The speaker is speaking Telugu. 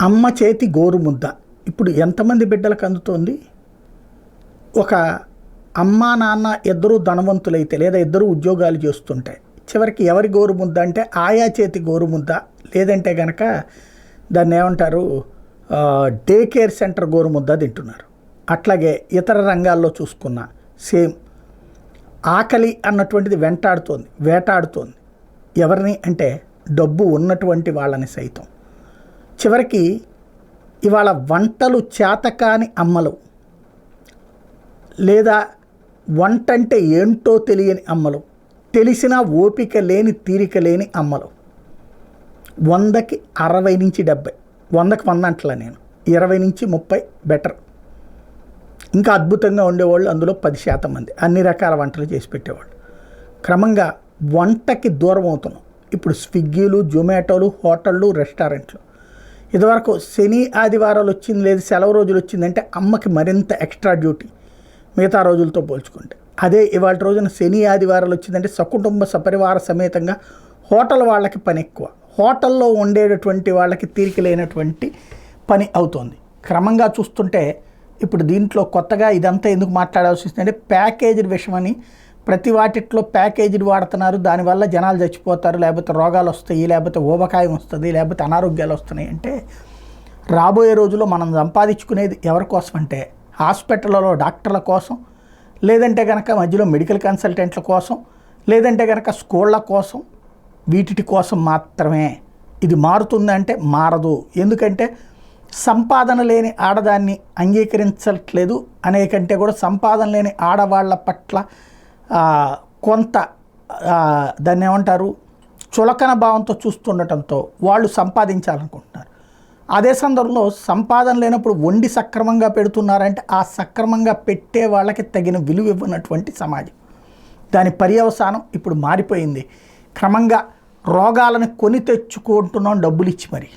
అమ్మ చేతి గోరుముద్ద ఇప్పుడు ఎంతమంది బిడ్డలకు అందుతోంది? ఒక అమ్మా నాన్న ఇద్దరూ ధనవంతులైతే లేదా ఇద్దరు ఉద్యోగాలు చేస్తుంటే చివరికి ఎవరి గోరుముద్ద అంటే ఆయా చేతి గోరుముద్ద, లేదంటే కనుక దాన్ని ఏమంటారు డే కేర్ సెంటర్ గోరుముద్ద తింటున్నారు. అట్లాగే ఇతర రంగాల్లో చూసుకున్న సేమ్ ఆకలి అన్నటువంటిది వేటాడుతోంది. ఎవరిని అంటే డబ్బు ఉన్నటువంటి వాళ్ళని సైతం. చివరికి ఇవాళ వంటలు చేతకాని అమ్మలు, లేదా వంట అంటే ఏంటో తెలియని అమ్మలు, తెలిసినా ఓపిక లేని తీరిక లేని అమ్మలు 100కి 60 నుంచి 70, 100కి 100 అంటలా నేను, 20 నుంచి 30 బెటర్. ఇంకా అద్భుతంగా ఉండేవాళ్ళు అందులో 10% మంది అన్ని రకాల వంటలు చేసి పెట్టేవాళ్ళు. క్రమంగా వంటకి దూరం అవుతున్నాం. ఇప్పుడు స్విగ్గీలు, జొమాటోలు, హోటళ్ళు, రెస్టారెంట్లు. ఇదివరకు శని ఆదివారాలు వచ్చింది లేదు సెలవు రోజులు వచ్చిందంటే అమ్మకి మరింత ఎక్స్ట్రా డ్యూటీ మిగతా రోజులతో పోల్చుకుంటే. అదే ఇవాళ రోజున శని ఆదివారాలు వచ్చిందంటే సకుటుంబ సపరివార సమేతంగా హోటల్ వాళ్ళకి పని ఎక్కువ, హోటల్లో ఉండేటటువంటి వాళ్ళకి తీరిక లేనటువంటి పని అవుతుంది. క్రమంగా చూస్తుంటే ఇప్పుడు దీంట్లో కొత్తగా ఇదంతా ఎందుకు మాట్లాడాల్సి వస్తుందంటే ప్యాకేజీడ్ విషయమని ప్రతి వాటిట్లో ప్యాకేజీలు వాడుతున్నారు. దానివల్ల జనాలు చచ్చిపోతారు, లేకపోతే రోగాలు వస్తాయి, లేకపోతే ఊబకాయం వస్తుంది, లేకపోతే అనారోగ్యాలు వస్తున్నాయి. అంటే రాబోయే రోజుల్లో మనం సంపాదించుకునేది ఎవరి కోసం అంటే హాస్పిటల్లో డాక్టర్ల కోసం, లేదంటే కనుక మధ్యలో మెడికల్ కన్సల్టెంట్ల కోసం, లేదంటే కనుక స్కూళ్ళ కోసం, వీటి కోసం మాత్రమే. ఇది మారుతుందంటే మారదు. ఎందుకంటే సంపాదన లేని ఆడదాన్ని అంగీకరించట్లేదు అనేకంటే కూడా సంపాదన లేని ఆడవాళ్ళ పట్ల కొంత దాన్ని ఏమంటారు చులకన భావంతో చూస్తుండటంతో వాళ్ళు సంపాదించాలనుకుంటున్నారు. అదే సందర్భంలో సంపాదన లేనప్పుడు వండి సక్రమంగా పెడుతున్నారంటే ఆ సక్రమంగా పెట్టే వాళ్ళకి తగిన విలువ ఇవ్వనటువంటి సమాజం. దాని పర్యవసానం ఇప్పుడు మారిపోయింది. క్రమంగా రోగాలను కొని తెచ్చుకుంటున్నాం డబ్బులు ఇచ్చి మరి.